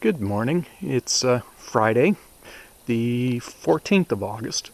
Good morning. It's Friday, the 14th of August.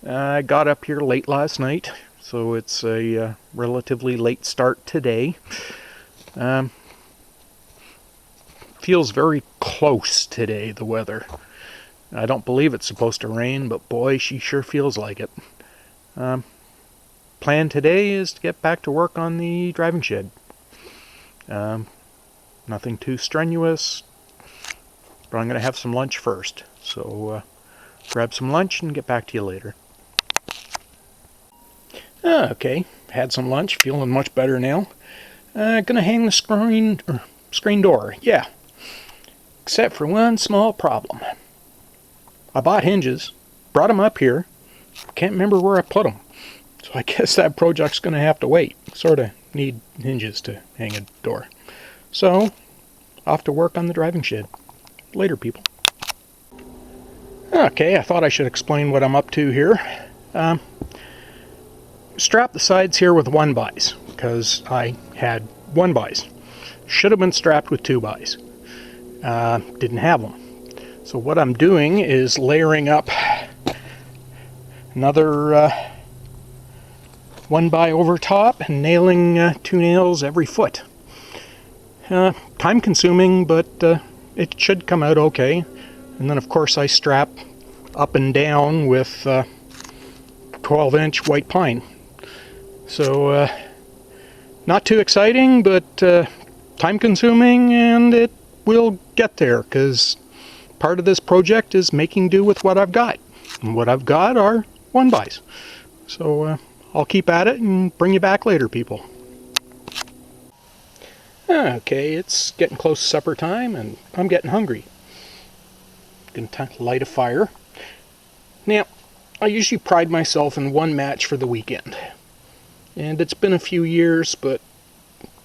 I got up here late last night, so it's a relatively late start today. Feels very close today, the weather. I don't believe it's supposed to rain, but boy, she sure feels like it. Plan today is to get back to work on the driving shed. Nothing too strenuous, but I'm going to have some lunch first. So grab some lunch and get back to you later. Okay, had some lunch, feeling much better now. Gonna hang the screen door, yeah. Except for one small problem. I bought hinges, brought them up here, can't remember where I put them. So I guess that project's gonna have to wait. Sort of need hinges to hang a door. So, off to work on the driving shed. Later, people. Okay, I thought I should explain what I'm up to here. Strap the sides here with 1x, because I had 1x. Should have been strapped with 2x. Didn't have them. So what I'm doing is layering up another 1x over top and nailing 2 nails every foot. Time consuming, but it should come out okay. And then of course I strap up and down with 12-inch white pine. So not too exciting, but time consuming, and it will get there, because part of this project is making do with what I've got. And what I've got are 1x. So I'll keep at it and bring you back later, people. Okay, it's getting close to supper time, and I'm getting hungry. Gonna light a fire. Now, I usually pride myself in one match for the weekend. And it's been a few years, but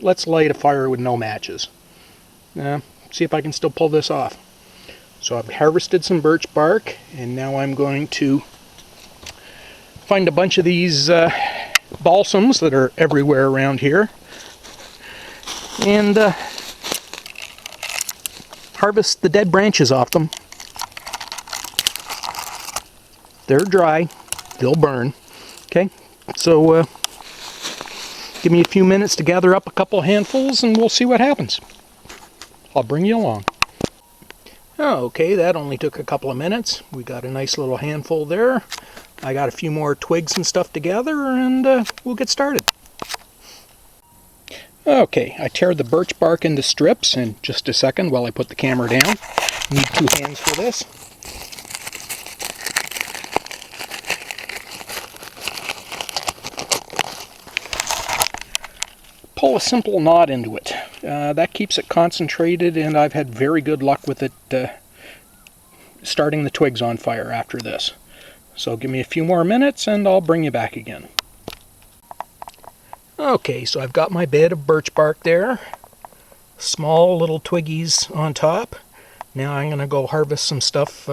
let's light a fire with no matches. See if I can still pull this off. So I've harvested some birch bark, and now I'm going to find a bunch of these balsams that are everywhere around here, and harvest the dead branches off them. They're dry, they'll burn. Okay, so give me a few minutes to gather up a couple handfuls and we'll see what happens. I'll bring you along. Okay, that only took a couple of minutes. We got a nice little handful there. I got a few more twigs and stuff to gather, and we'll get started. Okay, I tear the birch bark into strips in just a second while I put the camera down. Need 2 hands for this. Pull a simple knot into it. That keeps it concentrated, and I've had very good luck with it starting the twigs on fire after this. So give me a few more minutes and I'll bring you back again. Okay, so I've got my bed of birch bark there. Small little twiggies on top. Now I'm going to go harvest some stuff,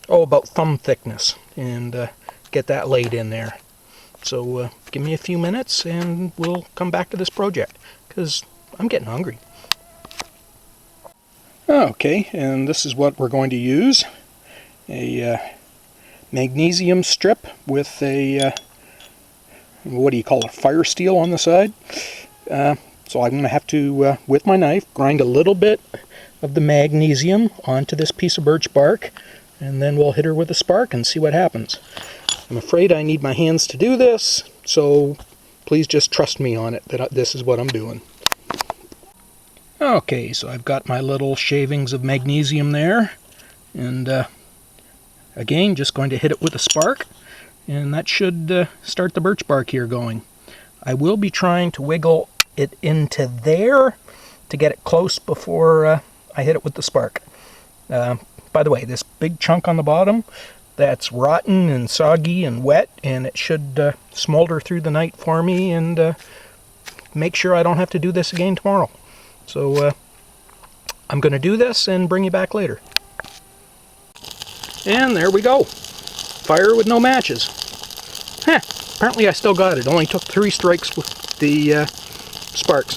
about thumb thickness, and get that laid in there. So give me a few minutes and we'll come back to this project, because I'm getting hungry. Okay, and this is what we're going to use. A magnesium strip with a, what do you call it, fire steel on the side. So I'm going to have to, with my knife, grind a little bit of the magnesium onto this piece of birch bark, and then we'll hit her with a spark and see what happens. I'm afraid I need my hands to do this, so please just trust me on it that this is what I'm doing. Okay, so I've got my little shavings of magnesium there, and again, just going to hit it with a spark, and that should start the birch bark here going. I will be trying to wiggle it into there to get it close before I hit it with the spark. By the way, this big chunk on the bottom, that's rotten and soggy and wet, and it should smolder through the night for me and make sure I don't have to do this again tomorrow. So I'm going to do this and bring you back later. And there we go. Fire with no matches. Apparently I still got it. Only took 3 strikes with the sparks.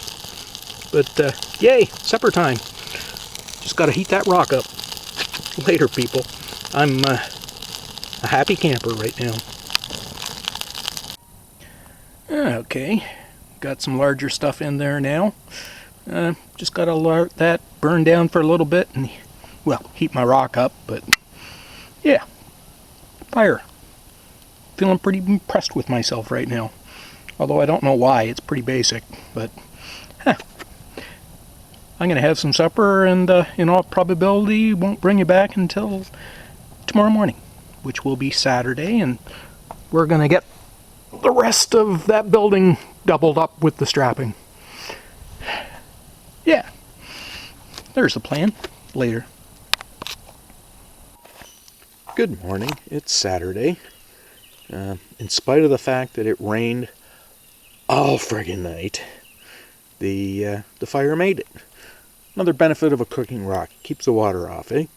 But yay, supper time. just got to heat that rock up. Later, people. I'm a happy camper right now. Okay, got some larger stuff in there now. Just got to let that burn down for a little bit and, well, heat my rock up, but yeah, fire. Feeling pretty impressed with myself right now. Although I don't know why, it's pretty basic, but I'm going to have some supper and in all probability won't bring you back until tomorrow morning, which will be Saturday, and we're going to get the rest of that building doubled up with the strapping. Yeah, there's the plan. Later. Good morning. It's Saturday. In spite of the fact that it rained all friggin' night, the fire made it. Another benefit of a cooking rock. Keeps the water off, eh?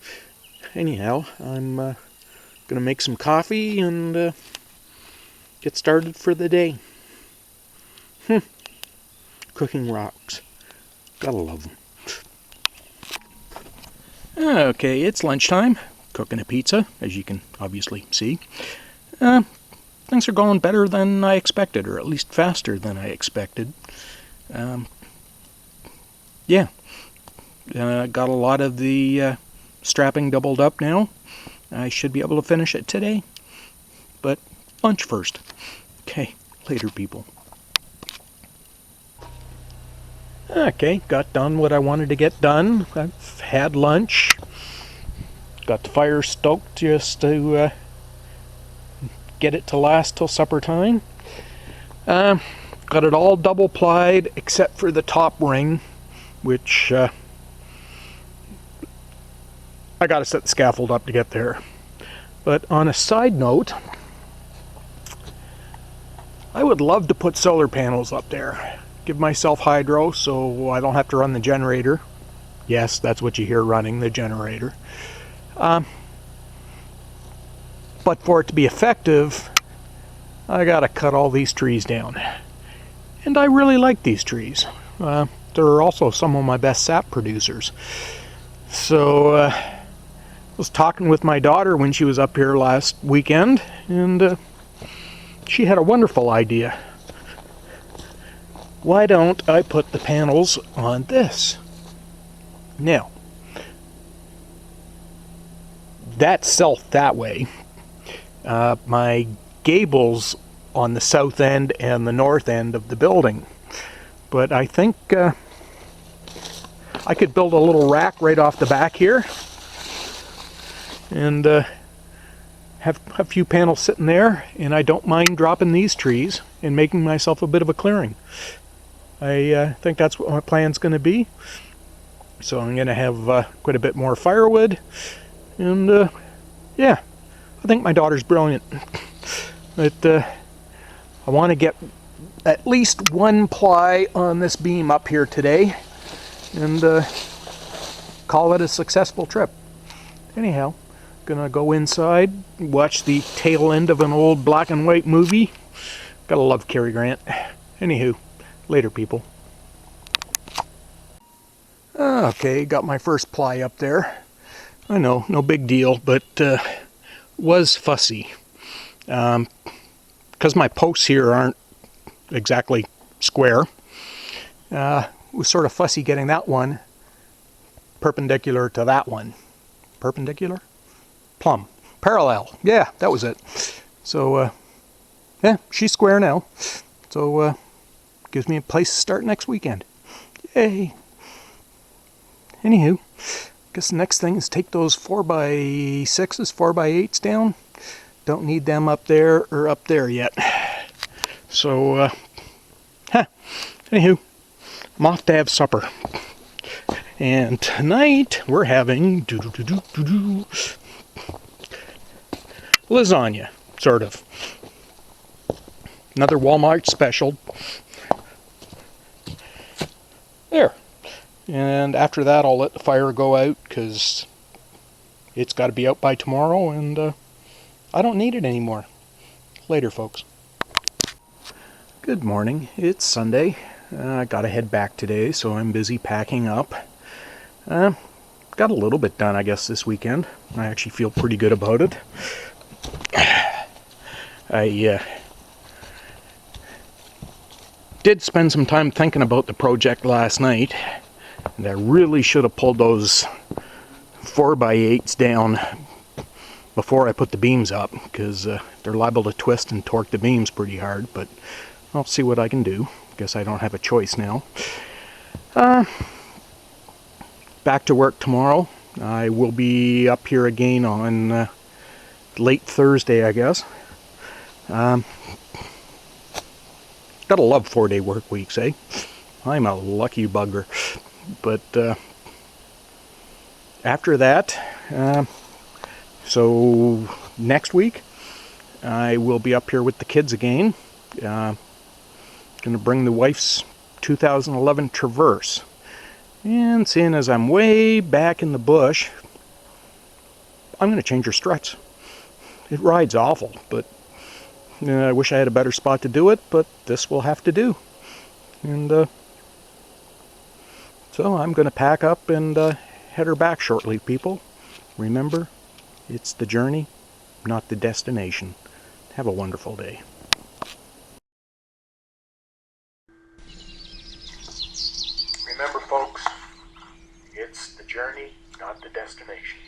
Anyhow, I'm going to make some coffee and get started for the day. Cooking rocks. Gotta love them. Okay, it's lunchtime. Cooking a pizza, as you can obviously see. Things are going better than I expected, or at least faster than I expected. Yeah. Got a lot of the strapping doubled up now. I should be able to finish it today. But lunch first. Okay, later, people. Okay, got done what I wanted to get done. I've had lunch. Got the fire stoked just to get it to last till supper time. Got it all double plied except for the top ring, which I gotta set the scaffold up to get there. But on a side note, I would love to put solar panels up there. Give myself hydro so I don't have to run the generator. Yes, that's what you hear running, the generator. But for it to be effective, I gotta cut all these trees down. And I really like these trees. They're also some of my best sap producers. So I was talking with my daughter when she was up here last weekend, and she had a wonderful idea. Why don't I put the panels on this? Now, that's south that way. My gable's on the south end and the north end of the building. But I think I could build a little rack right off the back here and have a few panels sitting there, and I don't mind dropping these trees and making myself a bit of a clearing. I think that's what my plan's going to be. So I'm going to have quite a bit more firewood, and yeah, I think my daughter's brilliant. But I want to get at least one ply on this beam up here today, and call it a successful trip. Anyhow, gonna go inside, watch the tail end of an old black and white movie. Gotta love Cary Grant. Anywho, later, people. Okay, got my first ply up there. I know, no big deal, but was fussy. Because my posts here aren't exactly square, was sort of fussy getting that one perpendicular to that one. Perpendicular? Plumb. Parallel. Yeah, that was it. So, yeah, she's square now. So, gives me a place to start next weekend. Yay. Anywho, guess the next thing is take those 4x6s, 4x8s down. Don't need them up there or up there yet. So, anywho, I'm off to have supper. And tonight we're having lasagna, sort of. Another Walmart special. There. And after that I'll let the fire go out because it's got to be out by tomorrow, and I don't need it anymore. Later, folks. Good morning. It's Sunday. I gotta head back today, so I'm busy packing up. Got got a little bit done, I guess, this weekend. I actually feel pretty good about it. I did spend some time thinking about the project last night, and I really should have pulled those 4x8s down before I put the beams up, because they're liable to twist and torque the beams pretty hard, but I'll see what I can do. Guess I don't have a choice now. Back to work tomorrow. I will be up here again on late Thursday, I guess. Gotta love 4-day work weeks, eh? I'm a lucky bugger. But after that, so next week, I will be up here with the kids again. Gonna bring the wife's 2011 Traverse. And seeing as I'm way back in the bush, I'm gonna change her struts. It rides awful, but I wish I had a better spot to do it, but this will have to do. And so I'm gonna pack up and head her back shortly, people. Remember, it's the journey, not the destination. Have a wonderful day. Remember, folks, it's the journey, not the destination.